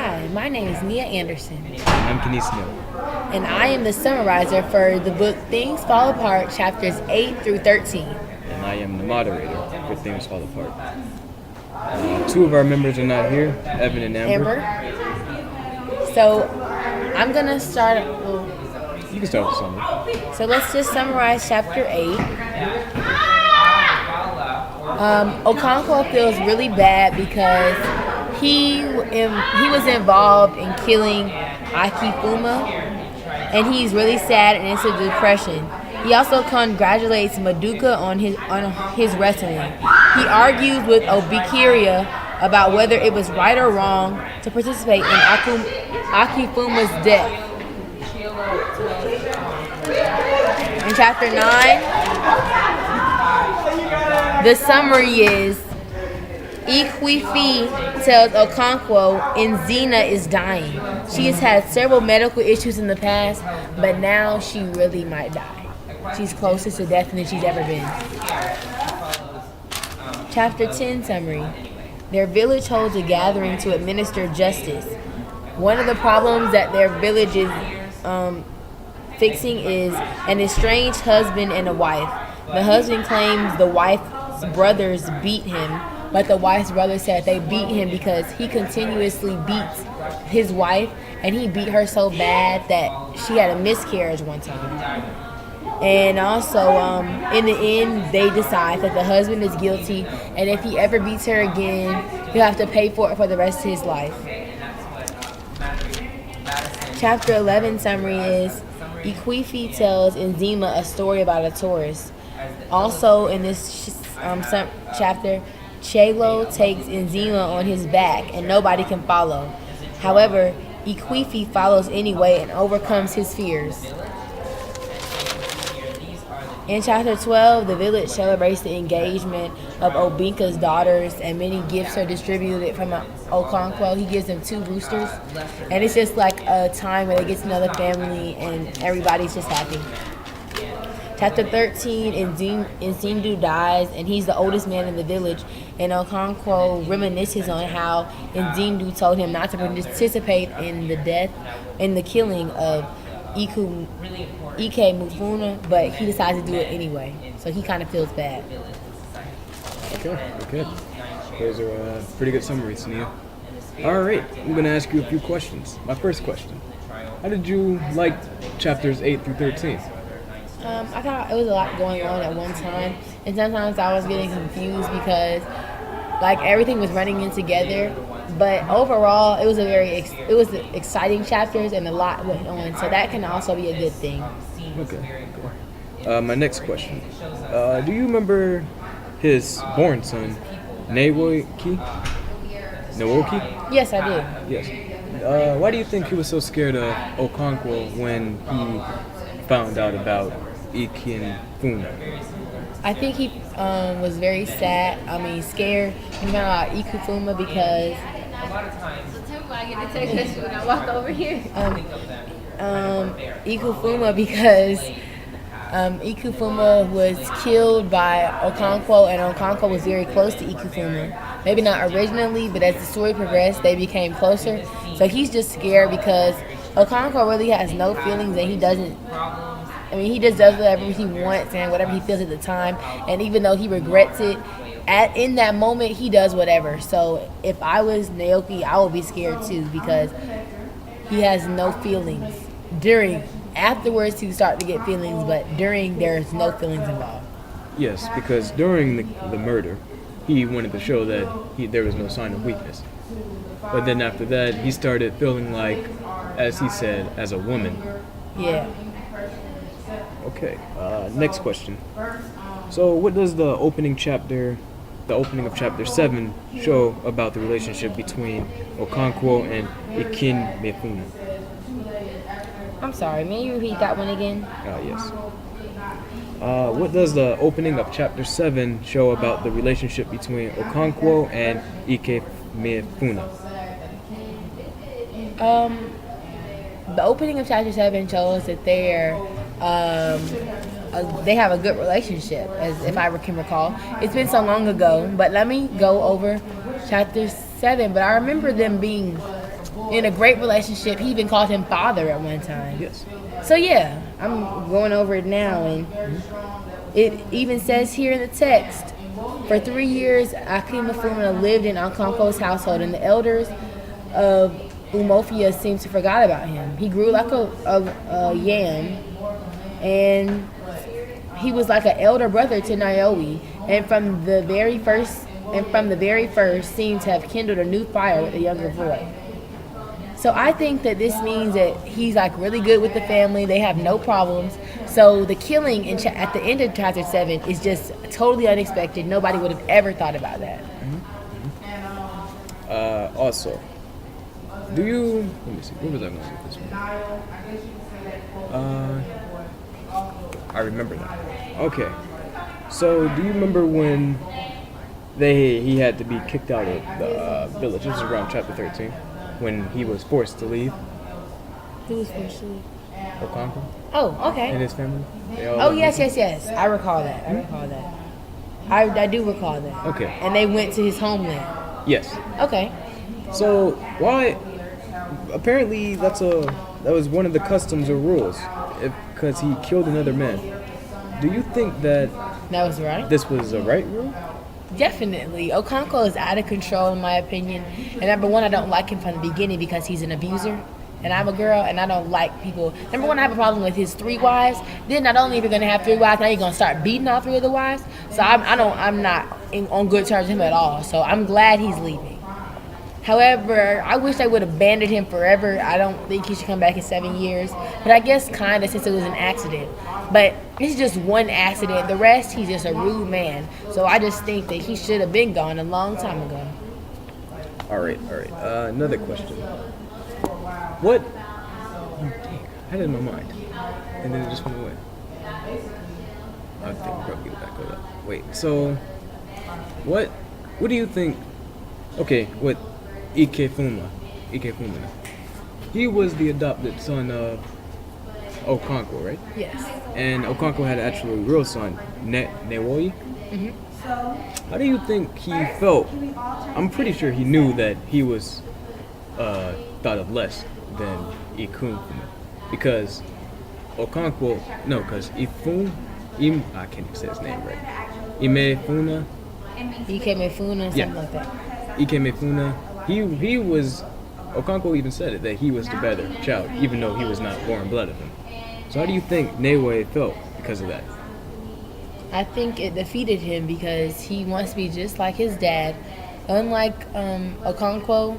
Hi, my name is Nia Anderson, I'm Kenise Snow. and I am the summarizer for the book Things Fall Apart, chapters 8 through 13. And I am the moderator for Things Fall Apart. Two of our members are not here, Evan and Amber. So I'm going to start. You can start with summary. So let's just summarize chapter 8. Okonkwo feels really bad because he was involved in killing Akifuma, and he's really sad and into depression. He also congratulates Madoka on his wrestling. He argues with Obikiria about whether it was right or wrong to participate in Akifuma's death. In chapter 9, the summary is Ikwifi tells Okonkwo Nzina is dying. She has had several medical issues in the past, but now she really might die. She's closest to death than she's ever been. Chapter 10 summary. Their village holds a gathering to administer justice. One of the problems that their village is fixing is an estranged husband and a wife. The husband claims the wife's brothers beat him, but the wife's brother said they beat him because he continuously beats his wife, and he beat her so bad that she had a miscarriage one time. And also, in the end, they decide that the husband is guilty, and if he ever beats her again, he'll have to pay for it for the rest of his life. Chapter 11 summary is Ikwifi tells Nzima a story about a tourist. Also in this chapter, Chelo takes Nzima on his back and nobody can follow. However, Ikwifi follows anyway and overcomes his fears. In chapter 12, the village celebrates the engagement of Obinka's daughters, and many gifts are distributed from Okonkwo. He gives them 2 roosters, and it's just like a time where they get to know the family and everybody's just happy. Chapter 13, Nzindu dies, and he's the oldest man in the village, and Okonkwo reminisces on how Nzindu told him not to participate in the killing of Ike Mufuna, but he decides to do it anyway. So he kind of feels bad. Okay. Those are pretty good summaries, Nia. Alright, I'm going to ask you a few questions. My first question. How did you like chapters 8 through 13? I thought it was a lot going on at one time, and sometimes I was getting confused because like everything was running in together. But overall, it was exciting chapters and a lot went on, so that can also be a good thing. Okay. My next question. Do you remember his born son, Nawoki? Yes, I do. Yes. Why do you think he was so scared of Okonkwo when he found out about Ikenfuna? I think he was very scared when he found out Ikufuma because So typically I get to take this when I walk over here. Ikufuma because Ikufuma was killed by Okonkwo, and Okonkwo was very close to Ikufuma. Maybe not originally, but as the story progressed, they became closer. So he's just scared because Okonkwo really has no feelings, and he just does whatever he wants and whatever he feels at the time. And even though he regrets it, in that moment, he does whatever. So if I was Naoki, I would be scared too because he has no feelings. Afterwards, he start to get feelings, but during, there's no feelings involved. Yes, because during the murder, he wanted to show that there was no sign of weakness. But then after that, he started feeling like, as he said, as a woman. Yeah. Okay, next question. So what does the opening of chapter 7 show about the relationship between Okonkwo and Ikenfuna? I'm sorry, may you repeat that one again? Yes. What does the opening of chapter 7 show about the relationship between Okonkwo and Ikenfuna? The opening of chapter 7 shows that they have a good relationship, as if I can recall. It's been so long ago, but let me go over chapter 7. But I remember them being in a great relationship. He even called him father at one time. Yes. So yeah, I'm going over it now, and it even says here in the text, for 3 years, Akim Mafuna lived in Okonkwo's household, and the elders of Umuofia seemed to forgot about him. He grew like a yam, and he was like an elder brother to Naomi, and from the very first seemed to have kindled a new fire with the younger boy. So I think that this means that he's like really good with the family. They have no problems. So the killing at the end of chapter 7 is just totally unexpected. Nobody would have ever thought about that. Also, do you? Let me see. Where was I going with this one? I remember now. Okay. So, do you remember when he had to be kicked out of the village? This is around chapter 13, when he was forced to leave Who was first? Okonkwo Oh, and okay. his family. They all Oh, left yes. I recall that. I do recall that. Okay. And they went to his homeland. Yes. Okay. So why? Apparently, that was one of the customs or rules, because he killed another man. Do you think that That was right. this was a right rule? Definitely. Okonkwo is out of control, in my opinion. And number one, I don't like him from the beginning because he's an abuser. And I'm a girl, and I don't like people. Number one, I have a problem with his 3 wives. Then not only are you going to have 3 wives, now you're going to start beating all 3 of the wives. So I'm not on good terms with him at all. So I'm glad he's leaving. However, I wish they would have abandoned him forever. I don't think he should come back in 7 years. But I guess kind of, since it was an accident. But it's just one accident. The rest, he's just a rude man. So I just think that he should have been gone a long time ago. All right. Another question. What? Oh, dang, I had it in my mind, and then it just went away. I think I'll probably get it back. Hold up. Wait. So, what do you think? Okay, what? Ikefuma. He was the adopted son of Okonkwo, right? Yes. And Okonkwo had an actual real son, Newoyi. How do you think he felt? I'm pretty sure he knew that he was thought of less than Ikefuma, because Okonkwo, no, because I can't even say his name right. Imefuna, Ikemefuna, something like that. Ikemefuna. He was. Okonkwo even said it, that he was the better child, even though he was not born blood of him. So how do you think Newe felt because of that? I think it defeated him because he wants to be just like his dad. Unlike Okonkwo,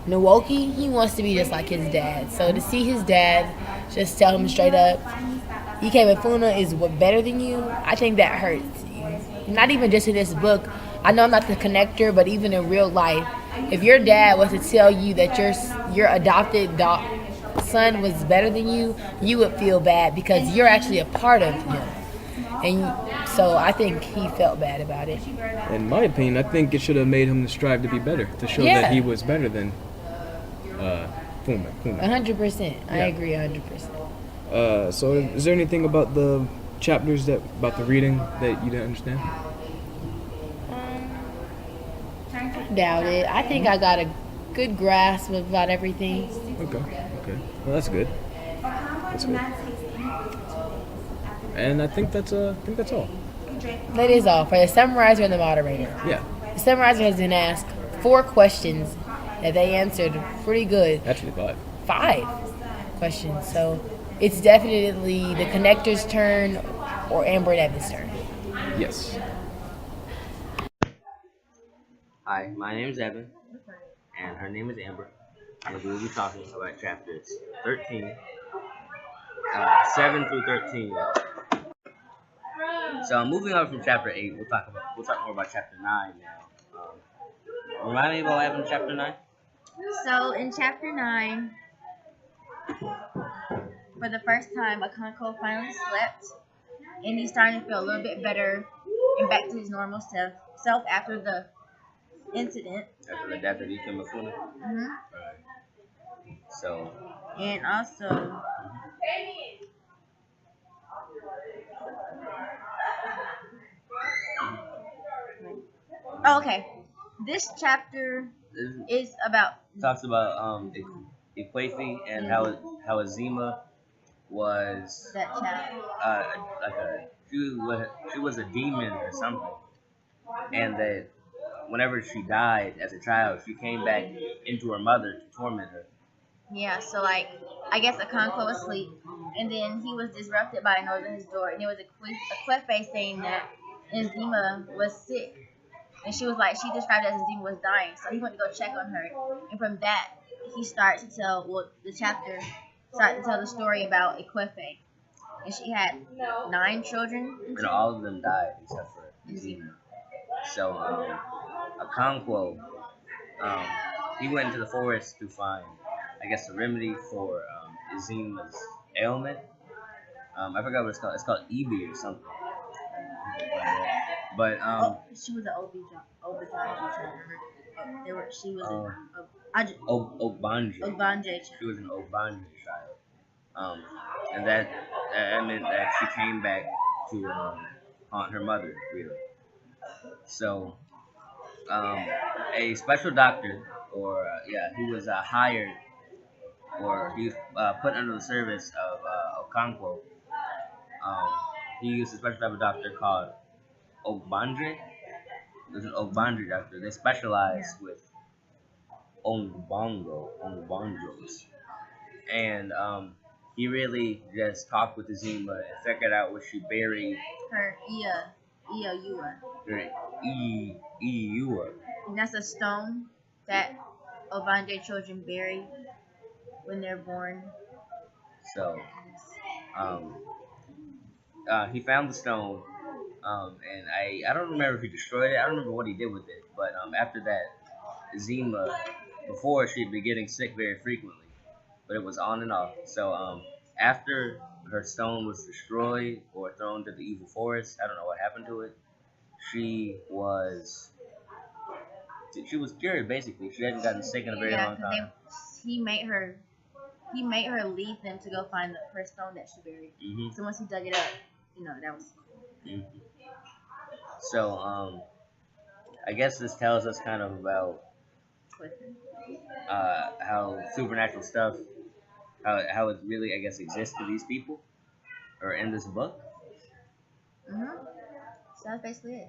Nawoki, he wants to be just like his dad. So to see his dad just tell him straight up, Ikemefuna is better than you, I think that hurts you. Not even just in this book. I know I'm not the connector, but even in real life, if your dad was to tell you that your adopted son was better than you would feel bad because you're actually a part of him. And so I think he felt bad about it. In my opinion, I think it should have made him strive to be better, to show Yeah. that he was better than Fuma. 100%. I Yeah. agree 100%. So is there anything about the chapters about the reading that you didn't understand? I doubt it. I think I got a good grasp of about everything. Okay. Well, that's good. And I think that's all. That is all. For the summarizer and the moderator. Yeah. The summarizer has been asked 4 questions that they answered pretty good. Actually, 5. 5 questions. So it's definitely the connector's turn or Amber and Evan's turn. Yes. Hi, my name is Evan, and her name is Amber, and we will be talking about chapters 13, 7 through 13. So moving on from chapter 8, we'll talk more about chapter 9 now. Remind me what happened in chapter 9? So in chapter 9, for the first time, Okonkwo finally slept, and he's starting to feel a little bit better and back to his normal self after the incident. After the death of Ikemefuna. So, And also, Oh, okay. This chapter It is about talks about Equafi and how Azima was that chapter. like she was a demon or something, and that whenever she died as a child, she came back into her mother to torment her. Yeah, so like I guess Okonkwo was asleep, and then he was disrupted by a noise at his door, and it was a Cleffe saying that Enzima was sick, and she was like she described it as Enzima was dying, so he went to go check on her, and from that he starts to tell the chapter starts to tell the story about Equefe, and she had 9 children. And all of them died except for Azima. So Okonkwo, he went into the forest to find, I guess, a remedy for Azima's ailment. I forgot what it's called. It's called Ebi or something. But She was an OB child. She was Ogbanje. Ogbanje child. She was an Ogbanje child. And that meant that she came back to haunt her mother, really. So, a special doctor, or he was hired, or he was put under the service of Okonkwo. He used a special type of doctor called Ogbanje. There's an Ogbanje doctor. They specialize with Ongbonjos. And he really just talked with Azima and figured out where she buried Her Iayua. her Iua. And that's a stone that Obanje children bury when they're born. So, he found the stone, and I don't remember if he destroyed it. I don't remember what he did with it. But after that, Azima, before she'd been getting sick very frequently, but it was on and off. So after her stone was destroyed or thrown to the evil forest, I don't know what happened to it. She was cured basically. She hadn't gotten sick in a very long time. He made her leave them to go find her stone that she buried. Mm-hmm. So once he dug it up, that was cool. Mm-hmm. So I guess this tells us kind of about how supernatural stuff, how it really, I guess, exists to these people, or in this book. So that's basically it.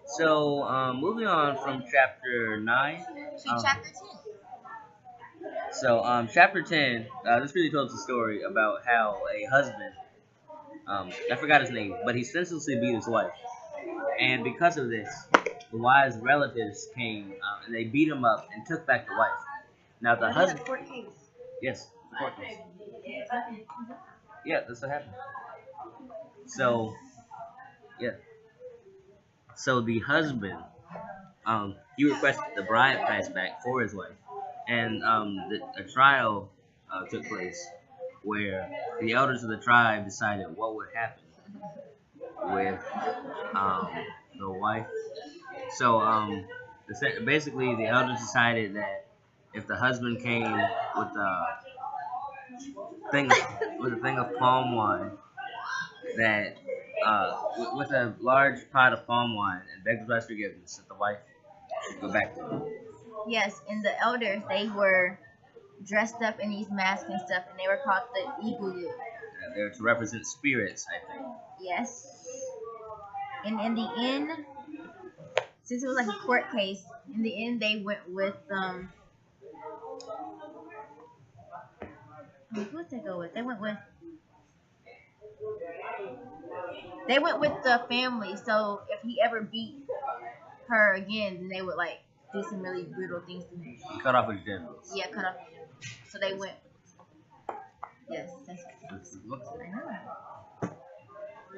So moving on from chapter 9 to chapter 10. So chapter 10, this really tells the story about how a husband, I forgot his name, but he senselessly beat his wife, and because of this, the wife's relatives came and they beat him up and took back the wife. Now the husband, Court case. yes, the court case. Yeah, that's what happened. So, yeah. So the husband, he requested the bride price back for his wife, and a trial took place where the elders of the tribe decided what would happen with the wife. So basically, the elders decided that if the husband came with a thing of palm wine, that with a large pot of palm wine, and begged his wife's forgiveness, that the wife should go back to him. Yes, and the elders, they were dressed up in these masks and stuff, and they were called the Igulu. They're to represent spirits, I think. Yes. And in the end, since it was like a court case, in the end they went with who did they go with? They went with the family. So if he ever beat her again, then they would like do some really brutal things to him. Cut off his genitals. Yeah, cut off. So they went. Yes, that's I know.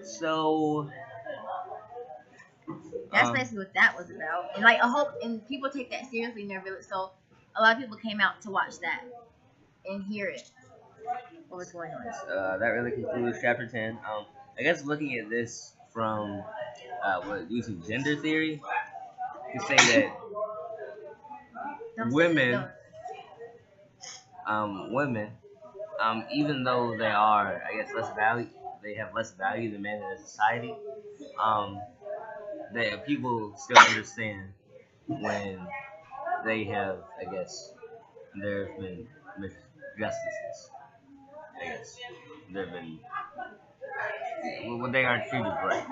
So that's basically what that was about. And like and people take that seriously in their village. So a lot of people came out to watch that and hear it. What was going on? That really concludes chapter 10. I guess looking at this from using gender theory, you say that women, even though they are, I guess, less value, they have less value than men in a society. that people still understand when they have, I guess, there have been misjustices. I guess there have been when they aren't treated right.